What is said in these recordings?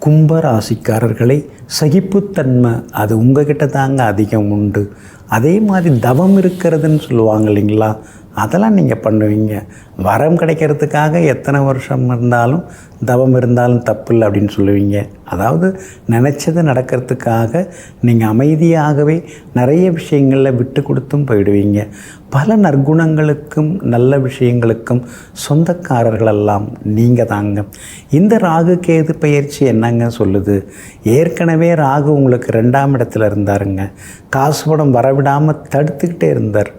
கும்பராசிக்காரர்களை சகிப்புத்தன்மை அது உங்ககிட்ட தாங்க அதிகம் உண்டு. அதே மாதிரி தவம் இருக்கிறதுன்னு சொல்லுவாங்க இல்லைங்களா, அதெல்லாம் நீங்கள் பண்ணுவீங்க. வரம் கிடைக்கிறதுக்காக எத்தனை வருஷம் இருந்தாலும் தவம் இருந்தாலும் தப்பு இல்லை அப்படின்னு சொல்லுவீங்க. அதாவது நினச்சது நடக்கிறதுக்காக நீங்கள் அமைதியாகவே நிறைய விஷயங்களில் விட்டு கொடுத்தும் போயிடுவீங்க. பல நற்குணங்களுக்கும் நல்ல விஷயங்களுக்கும் சொந்தக்காரர்களெல்லாம் நீங்கள் தாங்க. இந்த ராகு கேது பயிற்சி என்னங்க சொல்லுது? ஏற்கனவே ராகு உங்களுக்கு 2ஆம் இடத்துல இருந்தாருங்க. காசு பணம் வரவிடாமல் தடுத்துக்கிட்டே இருந்தார்.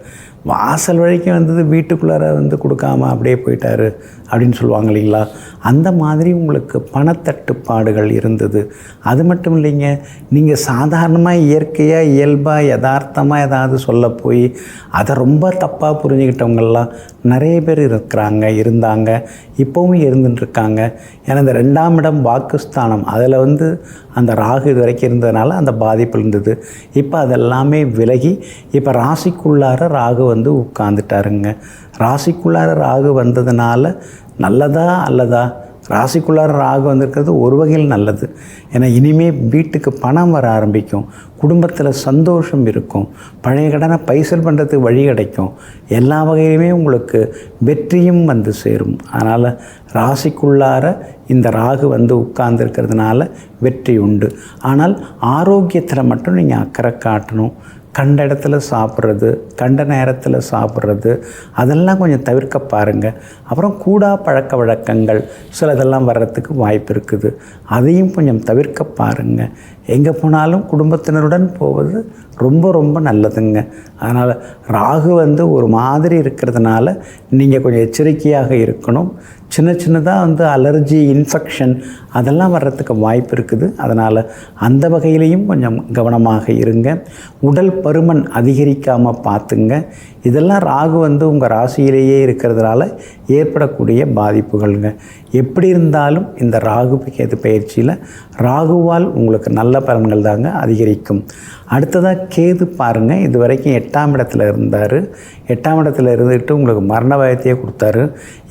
வாசல் வரைக்கும் வந்தது, வீட்டுக்குள்ளார கொடுக்காமல் அப்படியே போயிட்டார் அப்படின்னு சொல்லுவாங்க இல்லைங்களா. அந்த மாதிரி உங்களுக்கு பணத்தட்டுப்பாடுகள் இருந்தது. அது மட்டும் இல்லைங்க, நீங்கள் சாதாரணமாக இயற்கையாக இயல்பாக யதார்த்தமாக ஏதாவது சொல்ல போய் அதை ரொம்ப தப்பாக புரிஞ்சுக்கிட்டவங்கெல்லாம் நிறைய பேர் இருந்தாங்க, இப்போவும் இருந்துட்டுருக்காங்க. ஏன்னா இந்த 2ஆம் இடம் வாக்குஸ்தானம், அதில் அந்த ராகு இது வரைக்கும் இருந்ததுனால அந்த பாதிப்பு இருந்தது. இப்போ அதெல்லாமே விலகி இப்போ ராசிக்குள்ளார ராகு உட்காந்துட்டாருங்க. ராசிக்குள்ளார ராகு வந்ததுனால நல்லதா அல்லதா? ராசிக்குள்ளார ராகு வந்திருக்கிறது ஒரு வகையில் நல்லது. ஏன்னா இனிமேல் வீட்டுக்கு பணம் வர ஆரம்பிக்கும், குடும்பத்தில் சந்தோஷம் இருக்கும், பழைய கடனை பைசல் பண்ணுறதுக்கு வழி கிடைக்கும், எல்லா வகையிலுமே உங்களுக்கு வெற்றியும் சேரும். அதனால் ராசிக்குள்ளார இந்த ராகு உட்கார்ந்துருக்கிறதுனால வெற்றி உண்டு. ஆனால் ஆரோக்கியத்தில் மட்டும் நீங்கள் அக்கறை காட்டணும். கண்ட இடத்துல சாப்பிட்றது, கண்ட நேரத்தில் சாப்பிட்றது, அதெல்லாம் கொஞ்சம் தவிர்க்க பாருங்கள். அப்புறம் கூடா பழக்க வழக்கங்கள் சிலதெல்லாம் வர்றதுக்கு வாய்ப்பு இருக்குது, அதையும் கொஞ்சம் தவிர்க்க பாருங்கள். எங்கே போனாலும் குடும்பத்தினருடன் போவது ரொம்ப ரொம்ப நல்லதுங்க. அதனால் ராகு ஒரு மாதிரி இருக்கிறதுனால நீங்கள் கொஞ்சம் எச்சரிக்கையாக இருக்கணும். சின்னதாக அலர்ஜி, இன்ஃபெக்ஷன் அதெல்லாம் வர்றதுக்கு வாய்ப்பு இருக்குது. அதனால் அந்த வகையிலையும் கொஞ்சம் கவனமாக இருங்க. உடல் பருமன் அதிகரிக்காமல் பார்த்துங்க. இதெல்லாம் ராகு உங்கள் ராசியிலேயே இருக்கிறதுனால ஏற்படக்கூடிய பாதிப்புகள்ங்க. எப்படி இருந்தாலும் இந்த ராகு கேது பயிற்சியில் ராகுவால் உங்களுக்கு நல்ல பலன்கள் தாங்க அதிகரிக்கும். அடுத்ததாக கேது பாருங்கள், இது வரைக்கும் 8ஆம் இடத்துல இருந்தார். 8ஆம் இடத்துல இருந்துட்டு உங்களுக்கு மரண பயத்தையே கொடுத்தாரு.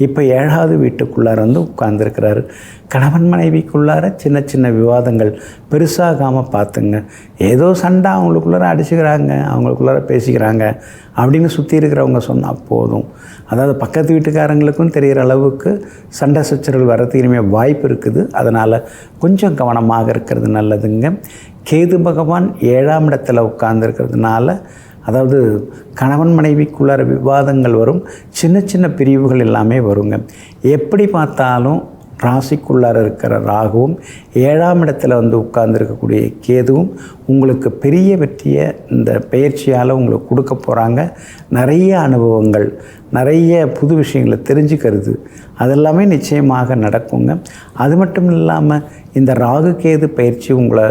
இப்போ 7வது வீட்டுக்குள்ளார உட்கார்ந்துருக்கிறாரு. கணவன் மனைவிக்குள்ளார சின்ன விவாதங்கள் பெருசாகாமல் பார்த்துங்க. ஏதோ சண்டை அவங்களுக்குள்ளார அடிச்சுக்கிறாங்க, அவங்களுக்குள்ளார பேசிக்கிறாங்க அப்படின்னு சுற்றி இருக்கிறவங்க சொன்னால் போதும். அதாவது பக்கத்து வீட்டுக்காரங்களுக்கும் தெரிகிற அளவுக்கு சண்டை சச்சரவுகள் வர்றதுக்கு இனிமேல் வாய்ப்பு இருக்குது. அதனால் கொஞ்சம் கவனமாக இருக்கிறது நல்லதுங்க. கேது பகவான் 7ஆம் இடத்துல உட்கார்ந்துருக்கிறதுனால அதாவது கணவன் மனைவிக்குள்ளார விவாதங்கள் வரும், சின்ன பிரிவுகள் எல்லாமே வருங்க. எப்படி பார்த்தாலும் ராசிக்குள்ளார இருக்கிற ராகுவும் 7ஆம் இடத்துல உட்கார்ந்துருக்கக்கூடிய கேதுவும் உங்களுக்கு பெரிய வெற்றியை இந்த பயிற்சியால் உங்களுக்கு கொடுக்க போகிறாங்க. நிறைய அனுபவங்கள், நிறைய புது விஷயங்களை தெரிஞ்சுக்கிறது அதெல்லாமே நிச்சயமாக நடக்குங்க. அது மட்டும் இல்லாமல் இந்த ராகு கேது பயிற்சி உங்களை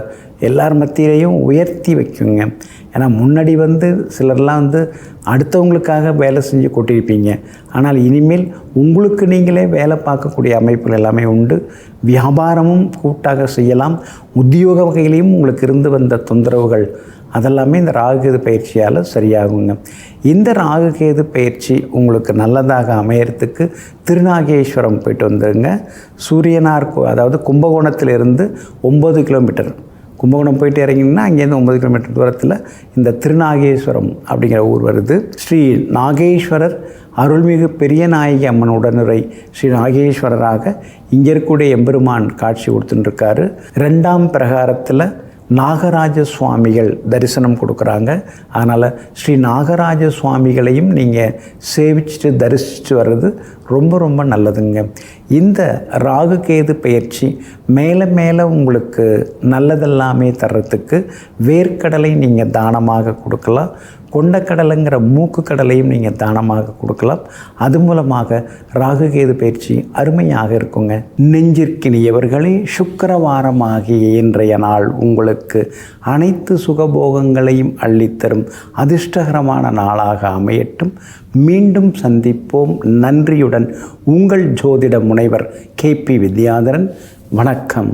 எல்லார் மத்தியிலையும் உயர்த்தி வைக்குங்க. ஏன்னா முன்னாடி சிலர்லாம் அடுத்தவங்களுக்காக வேலை செஞ்சு கொட்டியிருப்பீங்க. ஆனால் இனிமேல் உங்களுக்கு நீங்களே வேலை பார்க்கக்கூடிய அமைப்புகள் எல்லாமே உண்டு. வியாபாரமும் கூட்டாக செய்யலாம். உத்தியோக வகையிலையும் உங்களுக்கு இருந்து வந்த தொந்தரவுகள் அதெல்லாமே இந்த ராகுகேது பயிற்சியால் சரியாகுங்க. இந்த ராகுகேது பயிற்சி உங்களுக்கு நல்லதாக அமையறதுக்கு திருநாகேஸ்வரம் போயிட்டு வந்துடுங்க. சூரியனார் அதாவது கும்பகோணத்திலிருந்து 9 கிலோமீட்டர், கும்பகோணம் போயிட்டு இறங்கிங்கன்னா அங்கேருந்து 9 கிலோமீட்டர் தூரத்தில் இந்த திருநாகேஸ்வரம் அப்படிங்கிற ஊர் வருது. ஸ்ரீ நாகேஸ்வரர் அருள்மிகு பெரிய நாயகி அம்மன் உடனுரை ஸ்ரீ நாகேஸ்வரராக இங்கே இருக்கக்கூடிய எம்பெருமான் காட்சி கொடுத்துட்டுருக்காரு. 2ஆம் பிரகாரத்தில் நாகராஜ சுவாமிகள் தரிசனம் கொடுக்குறாங்க. அதனால் ஸ்ரீ நாகராஜ சுவாமிகளையும் நீங்கள் சேவிச்சுட்டு தரிசிச்சுட்டு வர்றது ரொம்ப ரொம்ப நல்லதுங்க. இந்த ராகு கேது பயிற்சி மேலே உங்களுக்கு நல்லதெல்லாமே தர்றதுக்கு வேர்க்கடலை நீங்கள் தானமாக கொடுக்கலாம். கொண்டக்கடலைங்கிற மூக்கு கடலையும் நீங்கள் தானமாக கொடுக்கலாம். அது மூலமாக ராகு கேது பயிற்சி அருமையாக இருக்குங்க. நெஞ்சிற்கினியவர்களே, சுக்கிரவாரமாகிய இன்றைய நாள் உங்களுக்கு அனைத்து சுகபோகங்களையும் அள்ளித்தரும் அதிர்ஷ்டகரமான நாளாக அமையட்டும். மீண்டும் சந்திப்போம். நன்றியுடன் உங்கள் ஜோதிட முனைவர் KP வித்யாதரன். வணக்கம்.